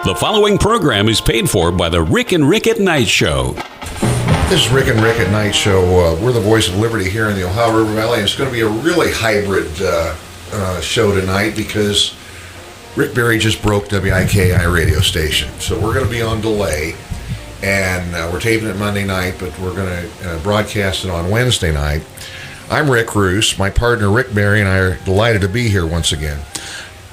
The following program is paid for by the Rick and Rick at Night Show. This is Rick and Rick at Night Show. We're the voice of liberty here in the Ohio River Valley. It's going to be a really hybrid show tonight because Rick Berry just broke WIKI radio station. So we're going to be on delay. And we're taping it Monday night, but we're going to broadcast it on Wednesday night. I'm Rick Roos. My partner Rick Berry and I are delighted to be here once again.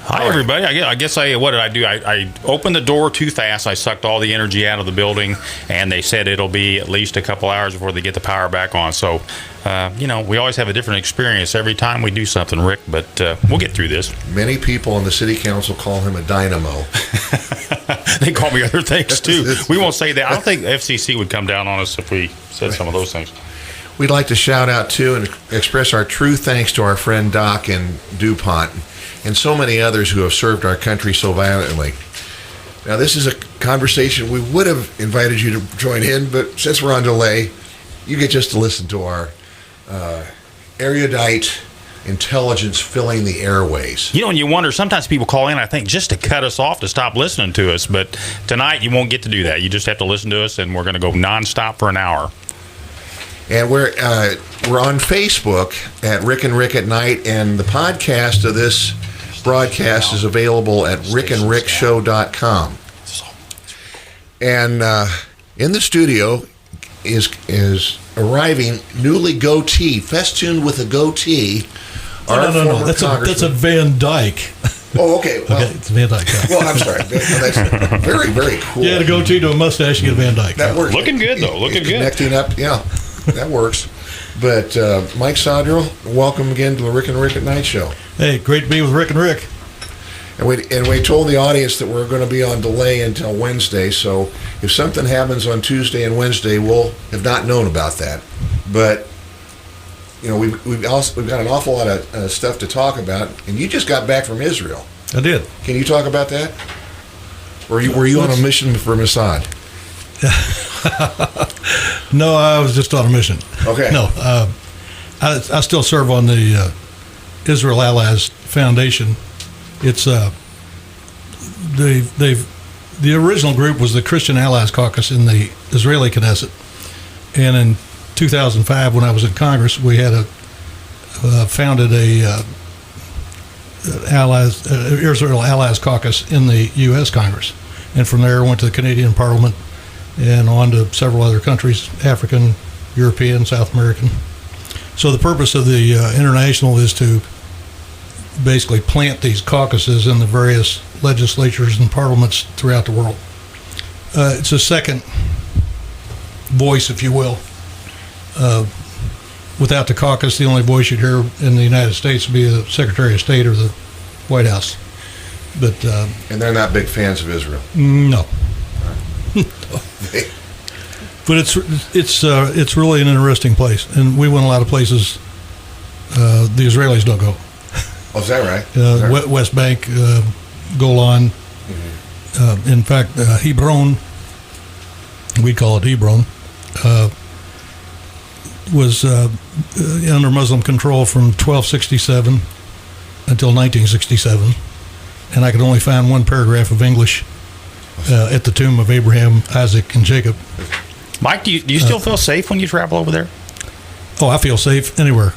Hi, everybody. I guess what did I do? I opened the door too fast. I sucked all the energy out of the building, and they said it'll be at least a couple hours before they get the power back on. So, we always have a different experience every time we do something, Rick, but we'll get through this. Many people on the city council call him a dynamo. They call me other things, too. We won't say that. I don't think the FCC would come down on us if we said some of those things. We'd like to shout out, too, and express our true thanks to our friend Doc in DuPont and so many others who have served our country so valiantly. Now, this is a conversation we would have invited you to join in, but since we're on delay, you get just to listen to our erudite intelligence filling the airways. And you wonder, sometimes people call in, I think, just to cut us off, to stop listening to us, but tonight you won't get to do that. You just have to listen to us, and we're going to go nonstop for an hour. And we're on Facebook at Rick and Rick at Night, and the podcast of this broadcast is available at rickandrickshow.com. And in the studio is arriving newly goatee, festooned with a goatee. No. That's a Van Dyke. Oh, okay. Well, okay, it's Van Dyke. Yeah. Well, I'm sorry. That's very, very cool. You had a goatee to a mustache, you get a Van Dyke. That works. Looking good, though. Looking good. Connecting up, yeah. That works. But Mike Sodrel, welcome again to the Rick and Rick at Night Show. Hey, great to be with Rick and Rick. And we told the audience that we're going to be on delay until Wednesday, so if something happens on Tuesday and Wednesday, we'll have not known about that. But we've got an awful lot of stuff to talk about, and you just got back from Israel. I did. Can you talk about that? Or were you on a mission for Mossad? No, I was just on a mission. Okay. No, I still serve on the Israel Allies Foundation. It's the original group was the Christian Allies Caucus in the Israeli Knesset, and in 2005, when I was in Congress, we had founded a Israel Allies Caucus in the U.S. Congress, and from there went to the Canadian Parliament and on to several other countries, African, European, South American. So the purpose of the international is to basically plant these caucuses in the various legislatures and parliaments throughout the world. It's a second voice, if you will. Without the caucus, the only voice you'd hear in the United States would be the Secretary of State or the White House. But and they're not big fans of Israel. No. But it's really an interesting place, and we went a lot of places the Israelis don't go. Oh, is that right? West Bank, Golan. Mm-hmm. In fact, Hebron, we call it Hebron, was under Muslim control from 1267 until 1967, and I could only find one paragraph of English at the tomb of Abraham, Isaac, and Jacob. Mike, do you still feel safe when you travel over there? Oh, I feel safe anywhere.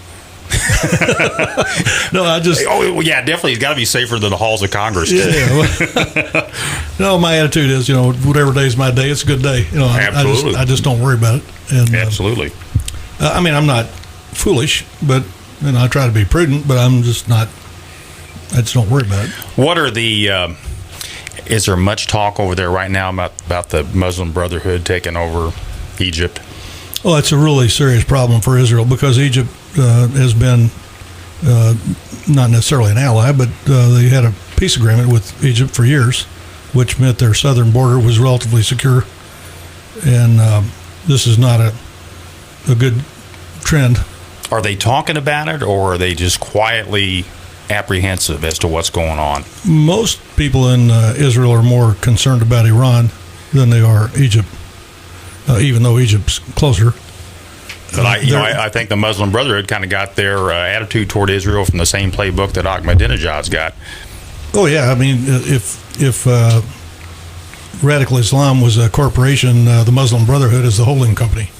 No, I just... Oh, yeah, definitely. It's got to be safer than the halls of Congress. Yeah. No, my attitude is, whatever day is my day, it's a good day. Absolutely. I just don't worry about it. And, absolutely. I'm not foolish, but I try to be prudent, but I just don't worry about it. What are the... is there much talk over there right now about the Muslim Brotherhood taking over Egypt? Well, it's a really serious problem for Israel because Egypt has been not necessarily an ally, but they had a peace agreement with Egypt for years, which meant their southern border was relatively secure. And this is not a good trend. Are they talking about it, or are they just quietly apprehensive as to what's going on? Most people in Israel are more concerned about Iran than they are Egypt, even though Egypt's closer. But I think the Muslim Brotherhood kind of got their attitude toward Israel from the same playbook that Ahmadinejad's got. Oh yeah, I mean, if radical Islam was a corporation. The Muslim Brotherhood is the holding company.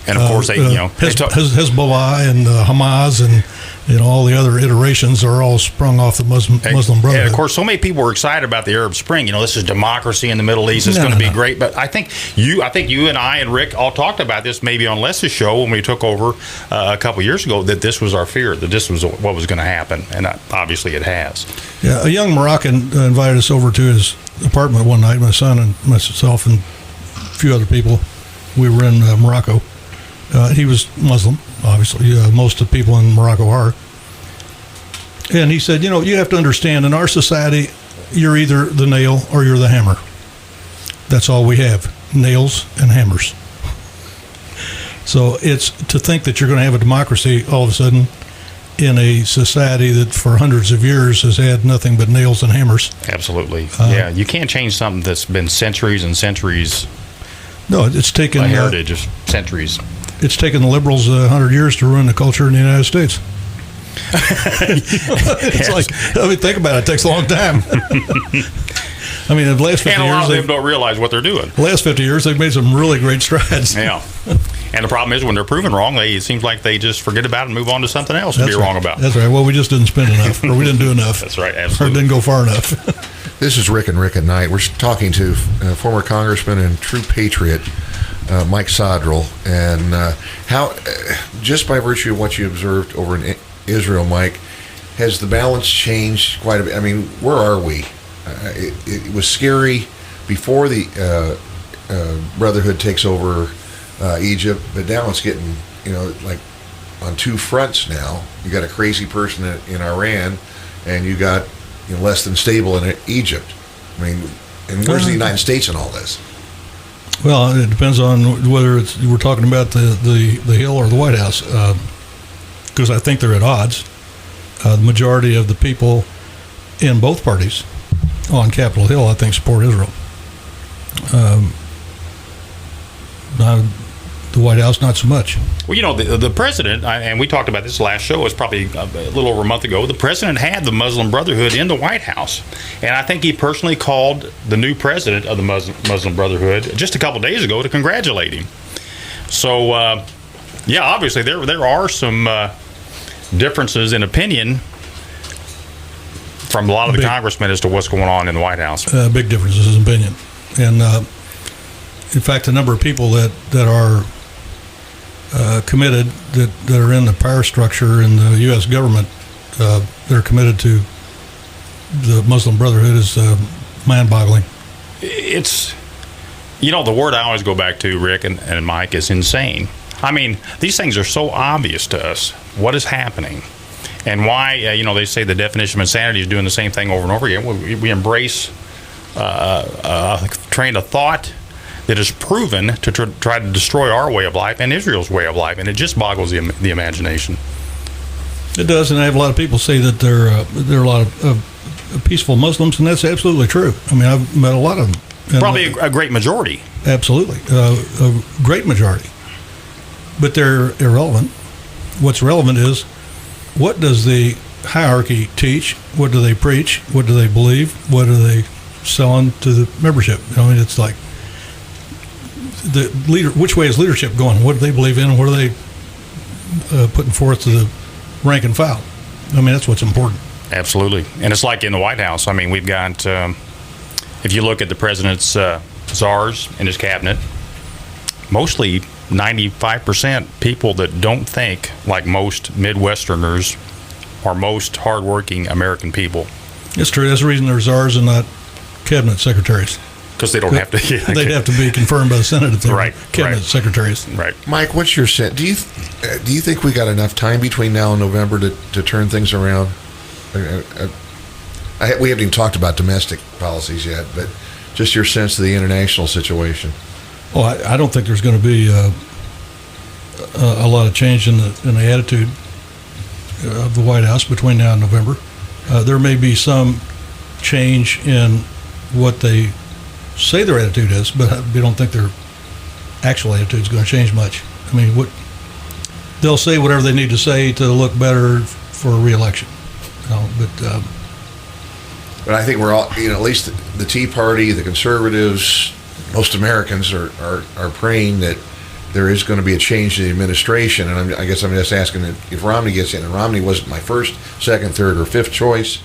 And of course, they talk. Hezbollah and Hamas and all the other iterations are all sprung off the Muslim Brotherhood. And of course, so many people were excited about the Arab Spring. This is democracy in the Middle East. It's going to be great. But I think you and I and Rick all talked about this maybe on Les's show when we took over a couple years ago, that this was our fear, that this was what was going to happen, and obviously it has. Yeah, a young Moroccan invited us over to his apartment one night. My son and myself and a few other people. We were in Morocco. He was Muslim, obviously. Most of the people in Morocco are. And he said, you have to understand, in our society, you're either the nail or you're the hammer. That's all we have, nails and hammers. So it's to think that you're going to have a democracy all of a sudden in a society that for hundreds of years has had nothing but nails and hammers. Absolutely. Yeah, you can't change something that's been centuries and centuries. No, it's taken a heritage of centuries. It's taken the liberals 100 years to ruin the culture in the United States. It's think about it. It takes a long time. I mean, in the last 50 years... And a lot of them don't realize what they're doing. The last 50 years, they've made some really great strides. Yeah. And the problem is when they're proven wrong, it seems like they just forget about it and move on to something else to be wrong about. That's right. Well, we just didn't spend enough, or we didn't do enough. That's right, absolutely. Or didn't go far enough. This is Rick and Rick at Night. We're talking to former Congressman and true Patriot, Mike Sodrel, and how, just by virtue of what you observed over in Israel, Mike, has the balance changed quite a bit? I mean, where are we? It was scary before the Brotherhood takes over Egypt, but now it's getting, like on two fronts now. You got a crazy person in Iran, and you got less than stable in Egypt. I mean, and where's the United States in all this? Well, it depends on whether we're talking about the Hill or the White House, because I think they're at odds. The majority of the people in both parties on Capitol Hill, I think, support Israel. The White House, not so much. Well, the president, and we talked about this last show, it was probably a little over a month ago, the president had the Muslim Brotherhood in the White House. And I think he personally called the new president of the Muslim Brotherhood just a couple days ago to congratulate him. So, obviously there are some differences in opinion from a lot of the congressmen as to what's going on in the White House. Big differences in opinion. And, in fact, the number of people that are committed, that are in the power structure in the U.S. government, that are committed to the Muslim Brotherhood is mind-boggling. It's, the word I always go back to, Rick and Mike, is insane. I mean, these things are so obvious to us. What is happening? And why, they say the definition of insanity is doing the same thing over and over again. We embrace a train of thought that is proven to try to destroy our way of life and Israel's way of life, and it just boggles the imagination. It does, and I have a lot of people say that there are a lot of peaceful Muslims, and that's absolutely true. I mean, I've met a lot of them. Probably a great majority. Absolutely, a great majority. But they're irrelevant. What's relevant is, what does the hierarchy teach? What do they preach? What do they believe? What are they selling to the membership? I mean, it's like, the leader, which way is leadership going? What do they believe in, and what are they putting forth to the rank and file? I mean, that's what's important. Absolutely. And it's like in the White House. I mean, we've got, if you look at the president's czars and his cabinet, mostly 95% people that don't think like most Midwesterners or most hardworking American people. It's true. That's the reason they're czars and not cabinet secretaries. Because they don't have to. They'd have to be confirmed by the Senate if they were cabinet secretaries. Right. Mike, what's your sense? Do you think we got enough time between now and November to turn things around? We haven't even talked about domestic policies yet, but just your sense of the international situation. Well, I don't think there's going to be a lot of change in the attitude of the White House between now and November. There may be some change in what they say their attitude is, but we don't think their actual attitude is going to change much. I mean, they'll say whatever they need to say to look better for a re-election. But But I think we're all, at least the Tea Party, the conservatives, most Americans are praying that there is going to be a change in the administration. And I guess I'm just asking if Romney gets in. And Romney wasn't my first, second, third, or fifth choice.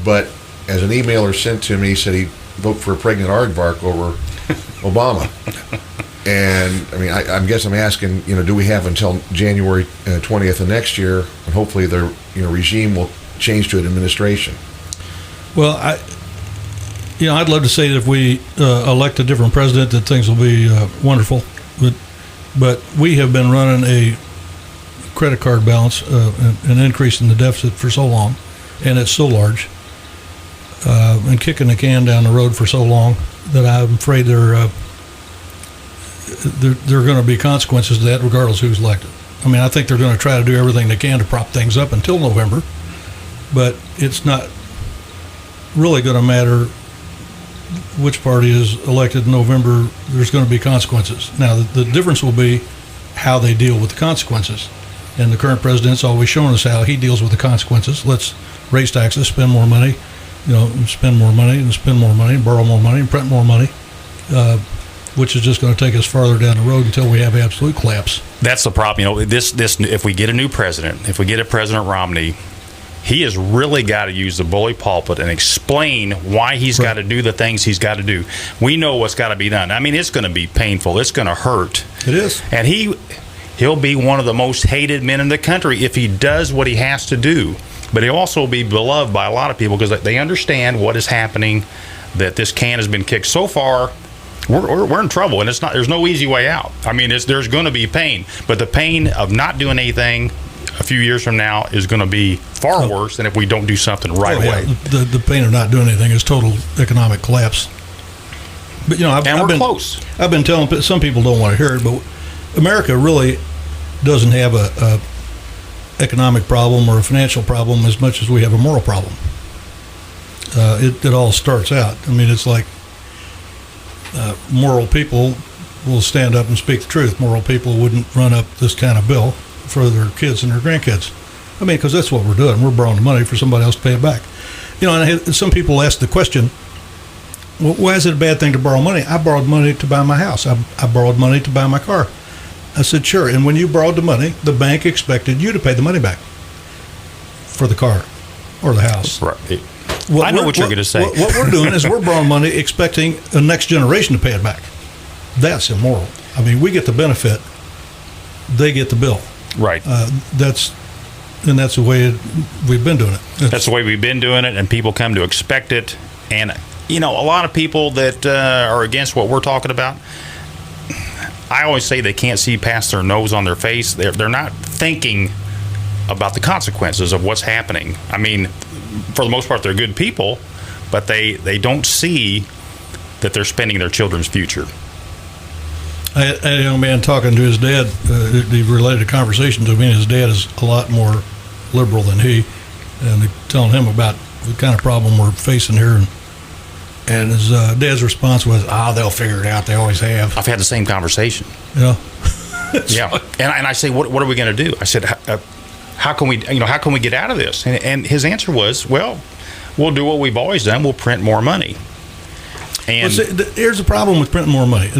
But as an emailer sent to me, he said he'd vote for a pregnant aardvark over Obama. And I guess I'm asking, do we have until January 20th of next year, and hopefully the regime will change to an administration? Well, I'd love to say that if we elect a different president, that things will be wonderful. But we have been running a credit card balance, an increase in the deficit for so long, and it's so large, and kicking the can down the road for so long that I'm afraid there are going to be consequences to that regardless who's elected. I think they're going to try to do everything they can to prop things up until November, but it's not really going to matter which party is elected in November. There's going to be consequences. Now, the difference will be how they deal with the consequences. And the current president's always shown us how he deals with the consequences. Let's raise taxes, spend more money, spend more money and spend more money and borrow more money and print more money, which is just going to take us farther down the road until we have absolute collapse. That's the problem. This if we get a new president, if we get a President Romney, he has really got to use the bully pulpit and explain why he's got to do the things he's got to do. We know what's got to be done. It's going to be painful. It's going to hurt. It is. And he'll be one of the most hated men in the country if he does what he has to do. But he'll also be beloved by a lot of people because they understand what is happening, that this can has been kicked so far. We're in trouble, and there's no easy way out. There's going to be pain, but the pain of not doing anything a few years from now is going to be far worse than if we don't do something right away. The pain of not doing anything is total economic collapse. But we're close. I've been telling some people don't want to hear it, but America really doesn't have a economic problem or a financial problem as much as we have a moral problem. It all starts out. It's like moral people will stand up and speak the truth. Moral people wouldn't run up this kind of bill for their kids and their grandkids. Because that's what we're doing. We're borrowing the money for somebody else to pay it back. And some people ask the question, well, why is it a bad thing to borrow money? I borrowed money to buy my house. I borrowed money to buy my car. I said, sure. And when you borrowed the money, the bank expected you to pay the money back for the car or the house. Right. I know what you're going to say. What we're doing is we're borrowing money expecting the next generation to pay it back. That's immoral. We get the benefit. They get the bill. Right. That's the way we've been doing it. That's the way we've been doing it, and people come to expect it. And, a lot of people that are against what we're talking about, I always say they can't see past their nose on their face. They're not thinking about the consequences of what's happening. For the most part, they're good people, but they don't see that they're spending their children's future. I had a young man talking to his dad. He related a conversation to me, and his dad is a lot more liberal than he. And they're telling him about the kind of problem we're facing here. And his dad's response was, they'll figure it out. They always have. I've had the same conversation. Yeah. Yeah. And I say, what are we going to do? I said, how can we get out of this? And his answer was, well, we'll do what we've always done. We'll print more money. And here's the problem with printing more money. A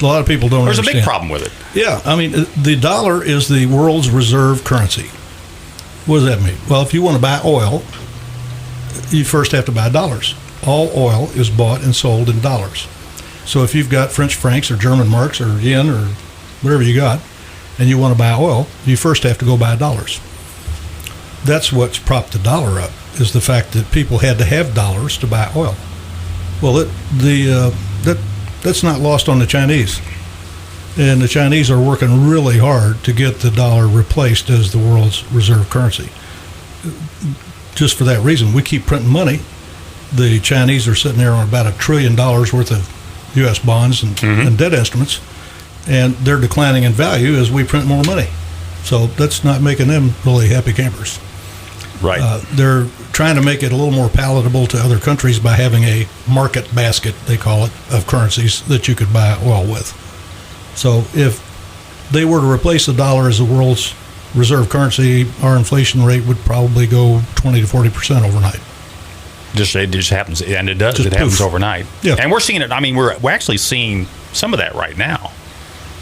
lot of people don't understand. There's a big problem with it. Yeah. The dollar is the world's reserve currency. What does that mean? Well, if you want to buy oil, you first have to buy dollars. All oil is bought and sold in dollars. So if you've got French francs or German marks or yen or whatever you got, and you want to buy oil, you first have to go buy dollars. That's what's propped the dollar up, is the fact that people had to have dollars to buy oil. Well, that's not lost on the Chinese. And the Chinese are working really hard to get the dollar replaced as the world's reserve currency. Just for that reason, we keep printing money. The Chinese are sitting there on about $1 trillion worth of U.S. bonds and debt instruments, and they're declining in value as we print more money. So that's not making them really happy campers. Right. They're trying to make it a little more palatable to other countries by having a market basket, they call it, of currencies that you could buy oil with. So if they were to replace the dollar as the world's reserve currency, our inflation rate would probably go 20 to 40% overnight. It just happens, and it does. Just it happens poof. overnight. Yeah. And we're seeing it. I mean, we're actually seeing some of that right now.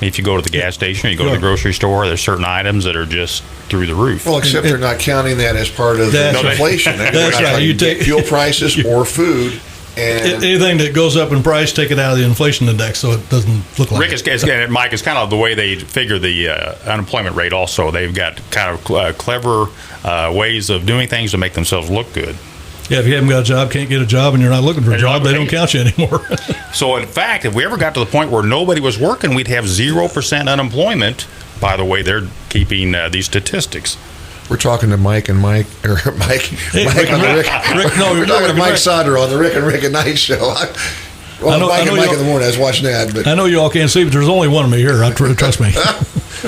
If you go to the gas station or you go to the grocery store, there's certain items that are just through the roof. Well, except they're not counting that as part of the That's right. inflation. They're That's not right. counting You take- fuel prices or food. And Anything that goes up in price, take it out of the inflation index so it doesn't look like Rick, Mike, it's kind of the way they figure the unemployment rate also. They've got kind of clever ways of doing things to make themselves look good. Yeah, if you haven't got a job, can't get a job, and you're not looking for a And you're job, not they don't paying. count you anymore. So, in fact, if we ever got to the point where nobody was working, we'd have 0% unemployment by the way they're keeping these statistics. we're talking to Mike on the Rick. We're talking to Mike Sodrel on the Rick at Night show. Mike in the morning. I was watching that. But I know you all can't see, but there's only one of me here. Trust me.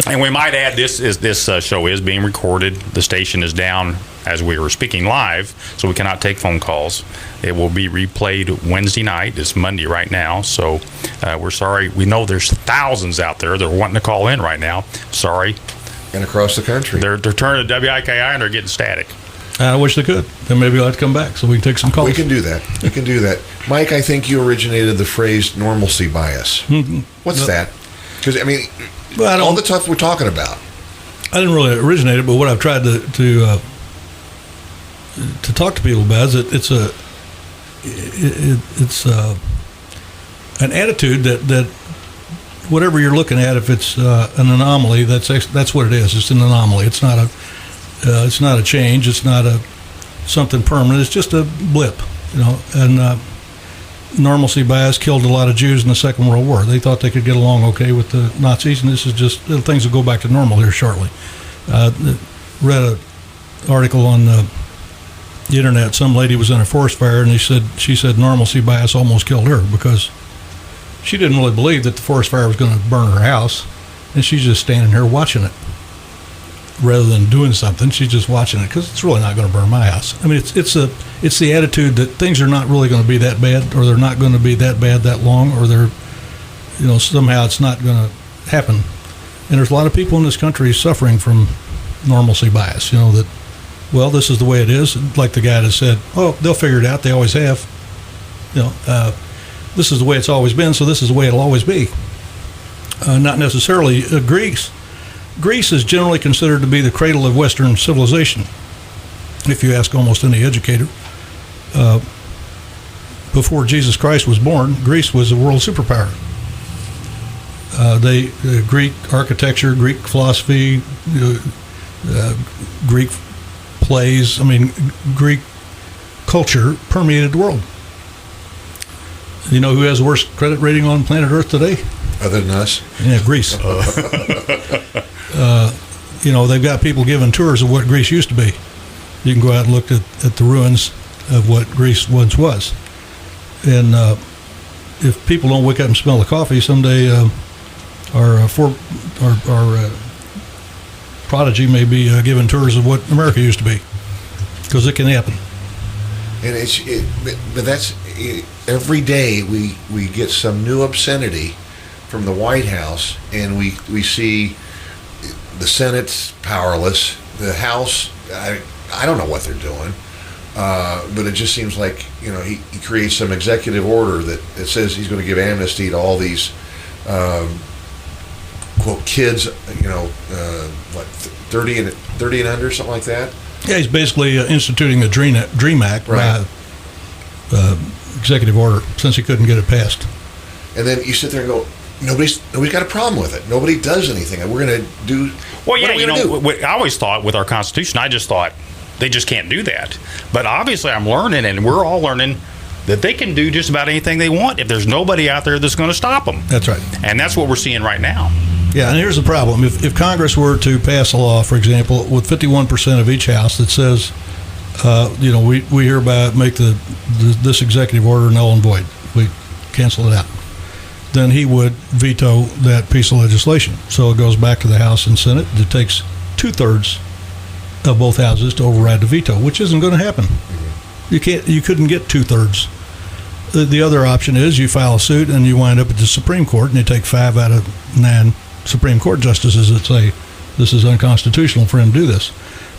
And we might add this show is being recorded. The station is down as we were speaking live, so we cannot take phone calls. It will be replayed Wednesday night. It's Monday right now, so we're sorry. We know there's thousands out there that are wanting to call in right now. Sorry. and across the country. They're turning to WIKI and they're getting static. I wish they could. Then maybe I'll have to come back so we can take some calls. We can do that. We can do that. Mike, I think you originated the phrase normalcy bias. What's that? Because, I mean, all the stuff we're talking about. I didn't really originate it, but what I've tried to talk to people about is that it's an attitude that whatever you're looking at, if it's an anomaly, that's what it is. It's an anomaly. It's not a change. It's not something permanent. It's just a blip, And normalcy bias killed a lot of Jews in the Second World War. They thought they could get along okay with the Nazis, and this is just things will go back to normal here shortly. Read an article on the internet. Some lady was in a forest fire, and she said normalcy bias almost killed her because she didn't really believe that the forest fire was going to burn her house, and she's just standing here watching it. Rather than doing something, she's just watching it because it's really not going to burn my house. I mean, it's the attitude that things are not really going to be that bad, or they're not going to be that bad that long, or they're, somehow it's not going to happen. And there's a lot of people in this country suffering from normalcy bias. That, well, this is the way it is. Like the guy that said, "Oh, they'll figure it out. They always have." This is the way it's always been, so this is the way it'll always be. Not necessarily. Greece is generally considered to be the cradle of Western civilization. If you ask almost any educator, before Jesus Christ was born, Greece was a world superpower. Greek architecture, Greek philosophy, Greek plays, Greek culture permeated the world. You know who has the worst credit rating on planet Earth today? Other than us? Yeah, Greece. They've got people giving tours of what Greece used to be. You can go out and look at the ruins of what Greece once was. And if people don't wake up and smell the coffee, someday our prodigy may be giving tours of what America used to be, because it can happen. And but that's every day we get some new obscenity from the White House, and we see the Senate's powerless. The House, I don't know what they're doing, but it just seems like he creates some executive order that says he's going to give amnesty to all these quote kids, 30 and under, something like that. Yeah, he's basically instituting the Dream Act Right. by executive order, since he couldn't get it passed. And then you sit there and go, nobody's got a problem with it. Nobody does anything. And we're going to do. Well, yeah, do? I always thought with our Constitution, I just thought they just can't do that. But obviously, I'm learning, and we're all learning that they can do just about anything they want if there's nobody out there that's going to stop them. That's right. And that's what we're seeing right now. Yeah, and here's the problem. If Congress were to pass a law, for example, with 51% of each house that says, we hereby make this executive order null and void, we cancel it out, then he would veto that piece of legislation. So it goes back to the House and Senate. It takes 2/3 of both houses to override the veto, which isn't going to happen. You couldn't get 2/3. The other option is you file a suit and you wind up at the Supreme Court, and you take 5 out of 9 Supreme Court justices that say this is unconstitutional for him to do this.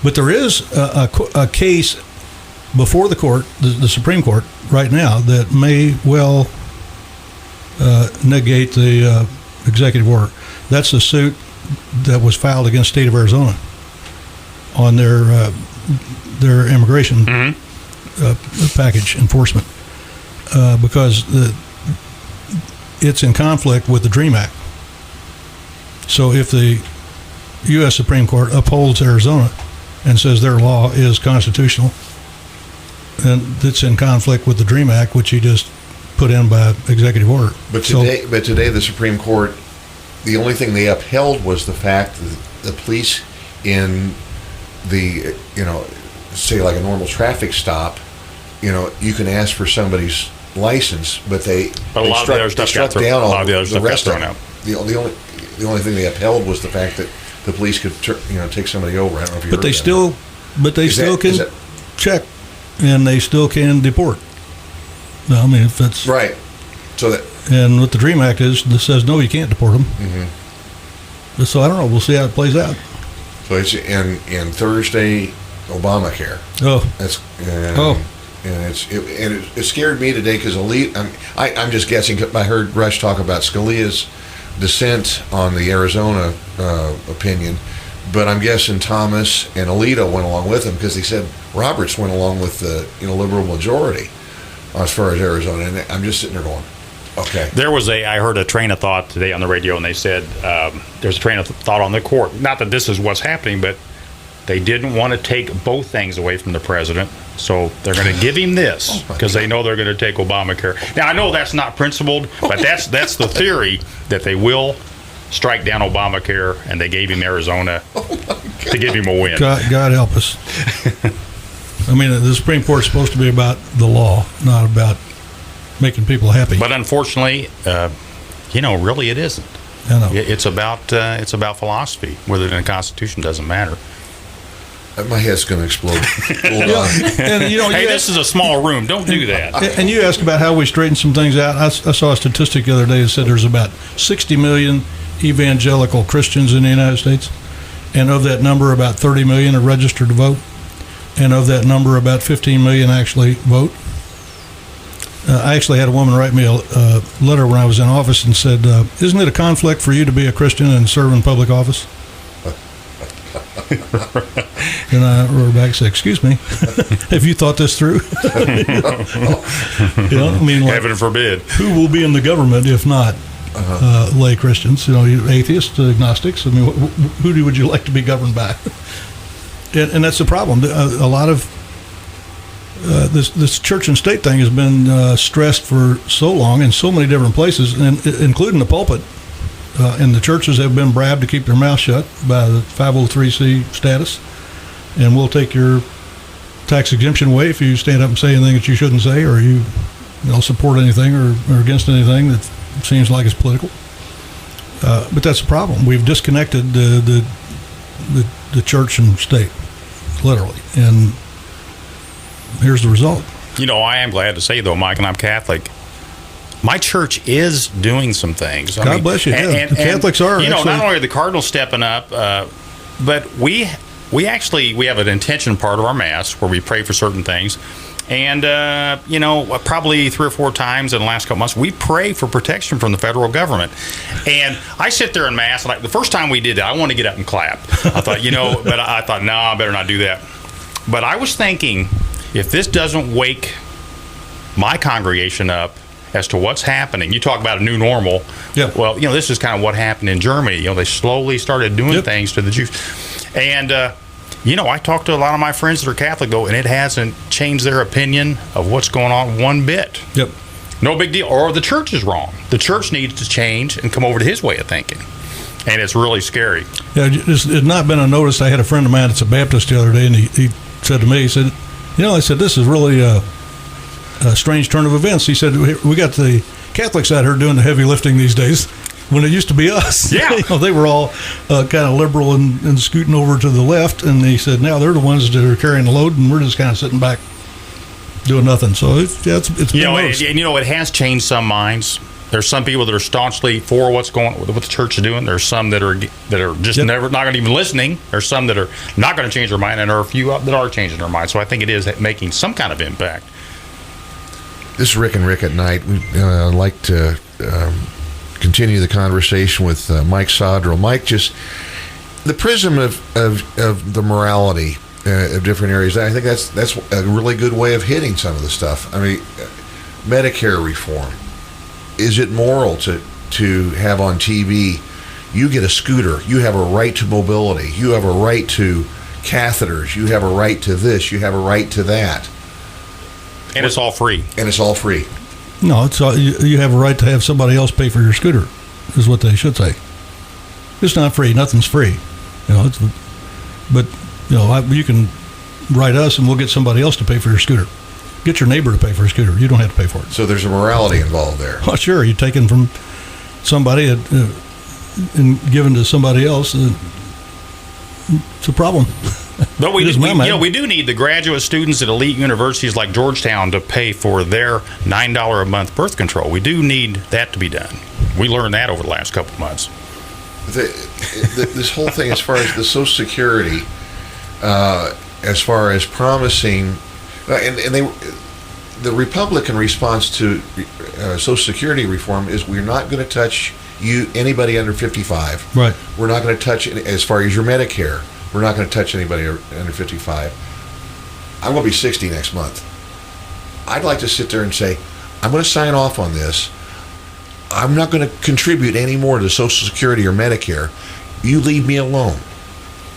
But there is a case before the court, the Supreme Court, right now, that may well negate the executive order. That's the suit that was filed against the state of Arizona on their immigration package enforcement because it's in conflict with the DREAM Act. So if the U.S. Supreme Court upholds Arizona and says their law is constitutional, and it's in conflict with the DREAM Act, which he just put in by executive order. But today the Supreme Court, the only thing they upheld was the fact that the police in the, say like a normal traffic stop, you can ask for somebody's license, but they struck down all the rest of them. The only thing they upheld was the fact that the police could take somebody over. I don't know if you heard that. But they still can check, and they still can deport. No, I mean, if that's right. So that, and what the DREAM Act this says no, you can't deport them. Mm-hmm. So I don't know. We'll see how it plays out. So it's in Thursday, Obamacare. And it scared me today because I'm just guessing. I heard Rush talk about Scalia's dissent on the Arizona opinion, but I'm guessing Thomas and Alito went along with him because he said Roberts went along with the liberal majority as far as Arizona, and I'm just sitting there going, okay. I heard a train of thought today on the radio, and they said there's a train of thought on the court. Not that this is what's happening, but they didn't want to take both things away from the president, so they're going to give him this because they know they're going to take Obamacare. Now, I know that's not principled, but that's the theory, that they will strike down Obamacare, and they gave him Arizona to give him a win. God help us. I mean, the Supreme Court is supposed to be about the law, not about making people happy. But unfortunately, really it isn't. I know. It's about philosophy. Whether in the Constitution doesn't matter. My head's going to explode. Hold on. And, hey, this is a small room. Don't do that. And you asked about how we straighten some things out. I saw a statistic the other day that said there's about 60 million evangelical Christians in the United States. And of that number, about 30 million are registered to vote. And of that number, about 15 million actually vote. I actually had a woman write me a letter when I was in office and said, isn't it a conflict for you to be a Christian and serve in public office? And I wrote back and said, excuse me, have you thought this through? Heaven forbid. Who will be in the government if not lay Christians? Atheists, agnostics. I mean, who would you like to be governed by? And that's the problem. A lot of this church and state thing has been stressed for so long in so many different places, and including the pulpit. And the churches have been bribed to keep their mouth shut by the 503c status, and we'll take your tax exemption away if you stand up and say anything that you shouldn't say, or you support anything or against anything that seems like it's political. But that's the problem. We've disconnected the church and state, literally, and here's the result. I am glad to say, though, Mike, and I'm Catholic, my church is doing some things. God bless you. The Catholics are. Not only are the Cardinals stepping up, but we have an intention part of our Mass where we pray for certain things. And, probably 3 or 4 times in the last couple months, we pray for protection from the federal government. And I sit there in Mass, and the first time we did that, I wanted to get up and clap. I thought, but I thought, no, I better not do that. But I was thinking, if this doesn't wake my congregation up as to what's happening. You talk about a new normal. Yep. Well, this is kind of what happened in Germany. They slowly started doing things to the Jews. And, I talked to a lot of my friends that are Catholic, though, and it hasn't changed their opinion of what's going on one bit. Yep. No big deal. Or the church is wrong. The church needs to change and come over to his way of thinking. And it's really scary. Yeah, it's not been unnoticed. I had a friend of mine that's a Baptist the other day, and he said to me, he said, I said, this is really a strange turn of events. He said, we got the Catholics out here doing the heavy lifting these days when it used to be us. Yeah. They were all kind of liberal and scooting over to the left. And he said, now they're the ones that are carrying the load, and we're just kind of sitting back doing nothing. So it's been noticed. It has changed some minds. There's some people that are staunchly for what the church is doing. There's some that are just never not going to even listening. There's some that are not going to change their mind, and there are a few that are changing their mind. So I think it is making some kind of impact. This is Rick and Rick at Night. We'd like to continue the conversation with Mike Sodrel. Mike, just the prism of the morality of different areas. I think that's a really good way of hitting some of the stuff. I mean, Medicare reform. Is it moral to have on TV, you get a scooter, you have a right to mobility, you have a right to catheters, you have a right to this, you have a right to that. And it's all free. And it's all free. No, it's all, you have a right to have somebody else pay for your scooter, is what they should say. It's not free. Nothing's free. But you can write us and we'll get somebody else to pay for your scooter. Get your neighbor to pay for a scooter. You don't have to pay for it. So there's a morality involved there. Well, sure. You're taking from somebody and giving to somebody else. It's a problem. But we do need the graduate students at elite universities like Georgetown to pay for their $9 a month birth control. We do need that to be done. We learned that over the last couple of months. This whole thing, as far as the Social Security, as far as promising, the Republican response to Social Security reform is we're not going to touch anybody under 55. Right. We're not going to touch, as far as your Medicare, we're not going to touch anybody under 55. I'm going to be 60 next month. I'd like to sit there and say, I'm going to sign off on this. I'm not going to contribute any more to Social Security or Medicare. You leave me alone.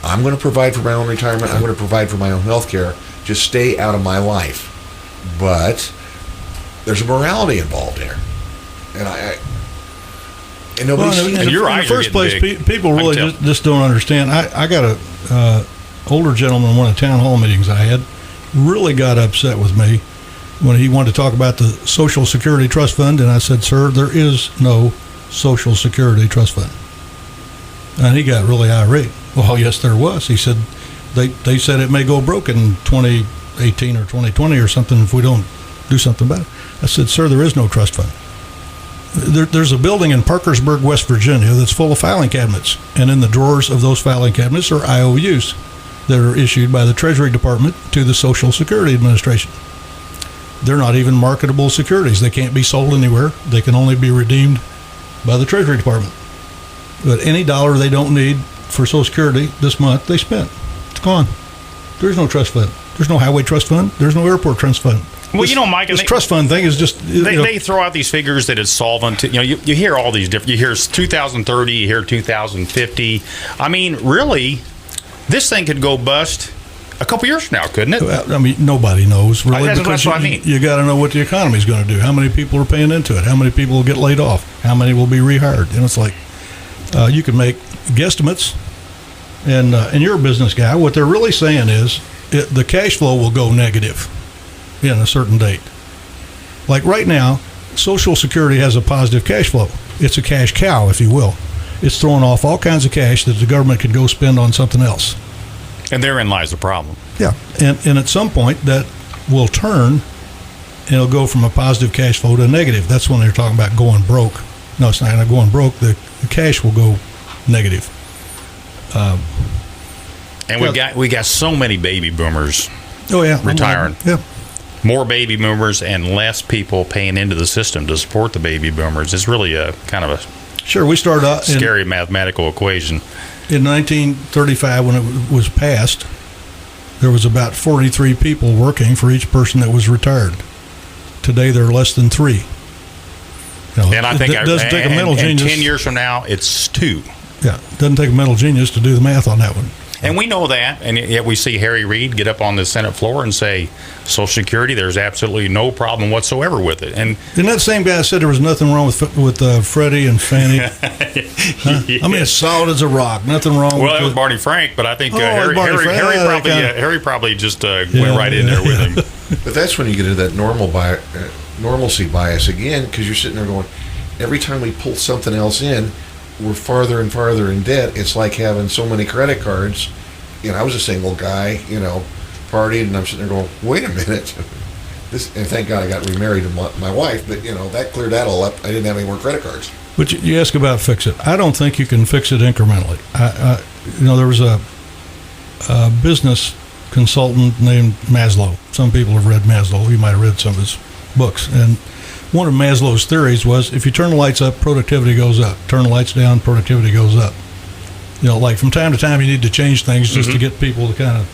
I'm going to provide for my own retirement. I'm going to provide for my own health care. Just stay out of my life. But there's a morality involved there. And nobody's seen it. And your in eyes the are first getting place, big. people really just don't understand. I got a older gentleman in one of the town hall meetings I had, really got upset with me when he wanted to talk about the Social Security Trust Fund, and I said, sir, there is no Social Security Trust Fund. And he got really irate. Well, yes, there was. He said, they said it may go broke in 2018 or 2020 or something if we don't do something about it. I said, sir, there is no trust fund. There's a building in Parkersburg, West Virginia that's full of filing cabinets, and in the drawers of those filing cabinets are IOUs that are issued by the Treasury Department to the Social Security Administration. They're not even marketable securities. They can't be sold anywhere. They can only be redeemed by the Treasury Department. But any dollar they don't need for Social Security this month, they spent. It's gone. There's no trust fund. There's no highway trust fund. There's no airport trust fund. Well, Mike, this trust fund thing is just they throw out these figures that it's solvent. You hear all these different. You hear 2030. You hear 2050. I mean, really, this thing could go bust a couple years from now, couldn't it? I mean, nobody knows really. That's what I mean. You got to know what the economy is going to do. How many people are paying into it? How many people will get laid off? How many will be rehired? And it's like you can make guesstimates. And you're a business guy. What they're really saying is the cash flow will go negative in a certain date. Like right now, Social Security has a positive cash flow. It's a cash cow, if you will. It's throwing off all kinds of cash that the government could go spend on something else. And therein lies the problem. Yeah, and at some point that will turn, and it'll go from a positive cash flow to a negative. That's when they're talking about going broke. No, it's not going broke. The cash will go negative. And we got so many baby boomers. Oh yeah, retiring. Yeah, more baby boomers and less people paying into the system to support the baby boomers. It's really a kind of a sure. We started out scary mathematical equation. In 1935, when it was passed, there was about 43 people working for each person that was retired. Today, there are less than 3. And I think it doesn't take a mental genius. 10 years from now, it's 2. Yeah, it doesn't take a mental genius to do the math on that one. And we know that, and yet we see Harry Reid get up on the Senate floor and say, Social Security, there's absolutely no problem whatsoever with it. And that same guy said there was nothing wrong with Freddie and Fannie? Huh? Yeah. I mean, it's solid as a rock. Nothing wrong with it. Well, that was Barney Frank, but I think Harry probably just went right in there with him. But that's when you get into that normalcy bias again, because you're sitting there going, every time we pull something else in, we're farther and farther in debt. It's like having so many credit cards. I was a single guy, partied, and I'm sitting there going, wait a minute. And thank God I got remarried to my wife, but that cleared that all up. I didn't have any more credit cards. But you ask about fix it. I don't think you can fix it incrementally. There was a business consultant named Maslow. Some people have read Maslow. You might have read some of his books. And one of Maslow's theories was if you turn the lights up, productivity goes up. Turn the lights down, productivity goes up. Like from time to time, you need to change things just to get people to kind of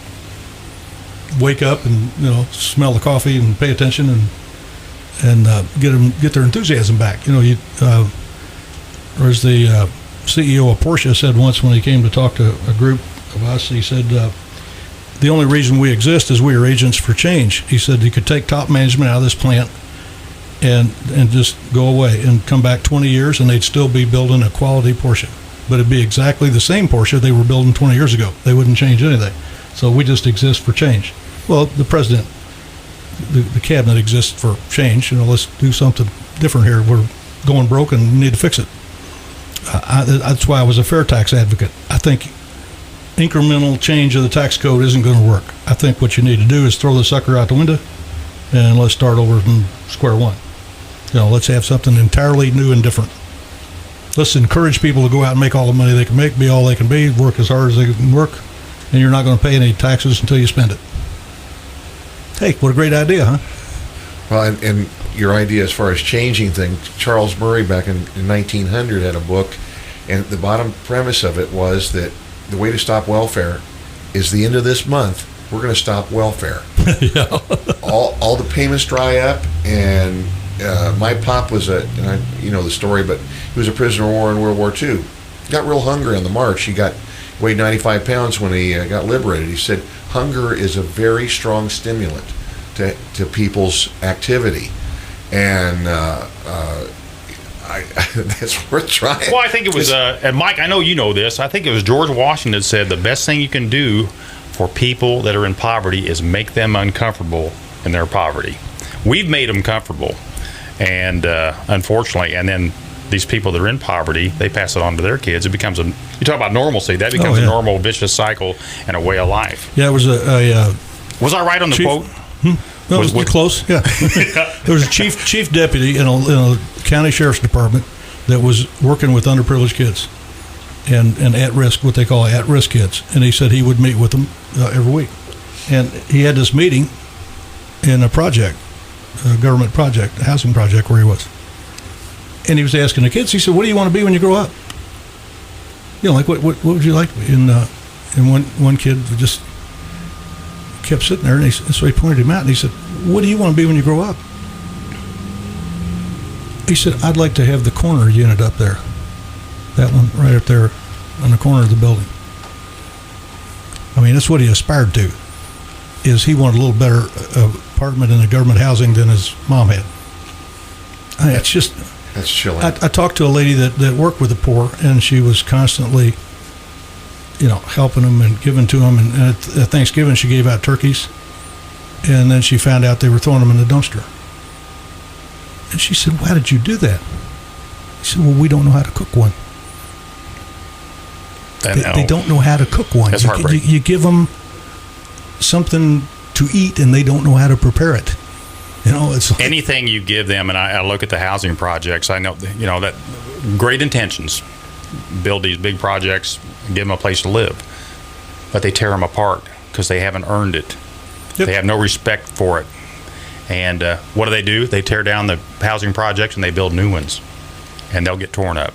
wake up and smell the coffee and pay attention and get their enthusiasm back. Or as the CEO of Porsche said once when he came to talk to a group of us, he said, the only reason we exist is we are agents for change. He said you could take top management out of this plant and just go away and come back 20 years and they'd still be building a quality Porsche. But it'd be exactly the same Porsche they were building 20 years ago. They wouldn't change anything. So we just exist for change. Well, the president, the cabinet exists for change. Let's do something different here. We're going broke and we need to fix it. That's why I was a fair tax advocate. I think incremental change of the tax code isn't going to work. I think what you need to do is throw the sucker out the window and let's start over from square one. Let's have something entirely new and different. Let's encourage people to go out and make all the money they can make, be all they can be, work as hard as they can work, and you're not going to pay any taxes until you spend it. Hey, what a great idea, huh? Well, and your idea as far as changing things, Charles Murray back in 1900 had a book, and the bottom premise of it was that the way to stop welfare is the end of this month, we're going to stop welfare. Yeah. all the payments dry up, and my pop was the story, but he was a prisoner of war in World War II. Got real hungry on the march. He weighed 95 pounds when he got liberated. He said hunger is a very strong stimulant to people's activity, and that's worth trying. Well, I think it was, and Mike, I know you know this. I think it was George Washington said the best thing you can do for people that are in poverty is make them uncomfortable in their poverty. We've made them comfortable, and unfortunately, and then these people that are in poverty, they pass it on to their kids. It becomes you talk about normalcy, that becomes a normal vicious cycle and a way of life. Yeah, it was was I right on the quote? No, it was close. Yeah, there was a chief deputy in a county sheriff's department that was working with underprivileged kids and at risk, what they call at-risk kids, and he said he would meet with them every week, and he had this meeting in a government project, a housing project where he was, and he was asking the kids. He said, "What do you want to be when you grow up? Like what would you like to be?" And one kid just kept sitting there, and so he pointed him out, and he said, "What do you want to be when you grow up?" He said, "I'd like to have the corner unit up there, that one right up there on the corner of the building." I mean, that's what he aspired to. Is he wanted a little better apartment in the government housing than his mom had. It's just that's chilling. I talked to a lady that worked with the poor, and she was constantly helping them and giving to them. And at Thanksgiving, she gave out turkeys. And then she found out they were throwing them in the dumpster. And she said, "Why did you do that?" He said, "Well, we don't know how to cook one." They don't know how to cook one. That's heartbreaking. You give them something to eat, and they don't know how to prepare it. It's like, anything you give them, and I look at the housing projects. I know, that great intentions, build these big projects, give them a place to live, but they tear them apart because they haven't earned it. Yep. They have no respect for it. And what do? They tear down the housing projects and they build new ones, and they'll get torn up.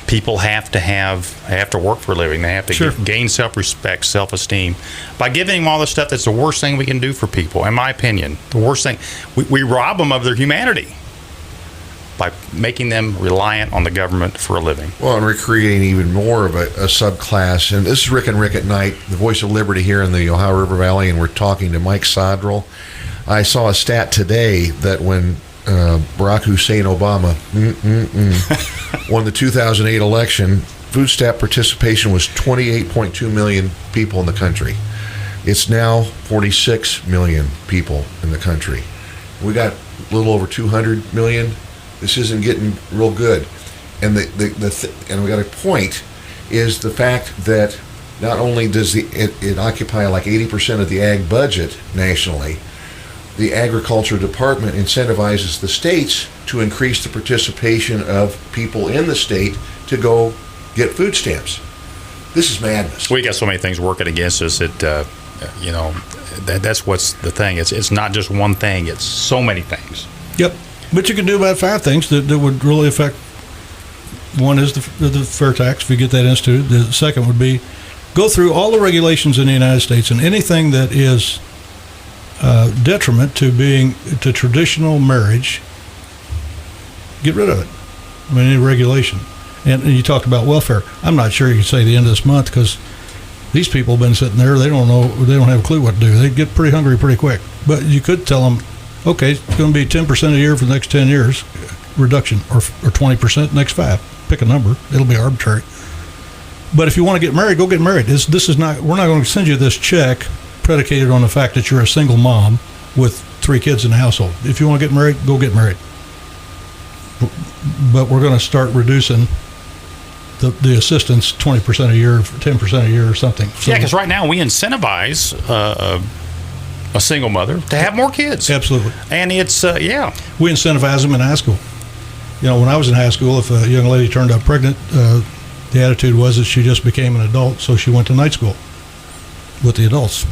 People have to work for a living. They have to gain self-respect, self-esteem. By giving them all this stuff, that's the worst thing we can do for people, in my opinion. The worst thing. We rob them of their humanity by making them reliant on the government for a living. Well, and we're creating even more of a subclass. And this is Rick and Rick at Night, the voice of liberty here in the Ohio River Valley, and we're talking to Mike Sodrel. I saw a stat today that when Barack Hussein Obama won the 2008 election, food stamp participation was 28.2 million people in the country. It's now 46 million people in the country. We got a little over 200 million. This isn't getting real good. And and we got a point is the fact that not only does it occupy like 80% of the ag budget nationally, the Agriculture Department incentivizes the states to increase the participation of people in the state to go get food stamps. This is madness. We got so many things working against us that, that's what's the thing. It's not just one thing. It's so many things. Yep. But you can do about 5 things that would really affect. One is the fair tax, if you get that instituted. The second would be go through all the regulations in the United States, and anything that is detriment to traditional marriage, get rid of it. I mean, any regulation. And you talked about welfare. I'm not sure you can say the end of this month, because these people have been sitting there. They don't know. They don't have a clue what to do. They get pretty hungry pretty quick. But you could tell them, okay, it's going to be 10% a year for the next 10 years reduction, or 20% next 5. Pick a number. It'll be arbitrary. But if you want to get married, go get married. This is not. We're not going to send you this check predicated on the fact that you're a single mom with 3 kids in the household. If you want to get married, go get married. But we're going to start reducing the assistance 20% a year, 10% a year, or something. So, yeah, because right now we incentivize a single mother to have more kids. Absolutely. And it's we incentivize them in high school. When I was in high school, if a young lady turned out pregnant, the attitude was that she just became an adult, so she went to night school with the adults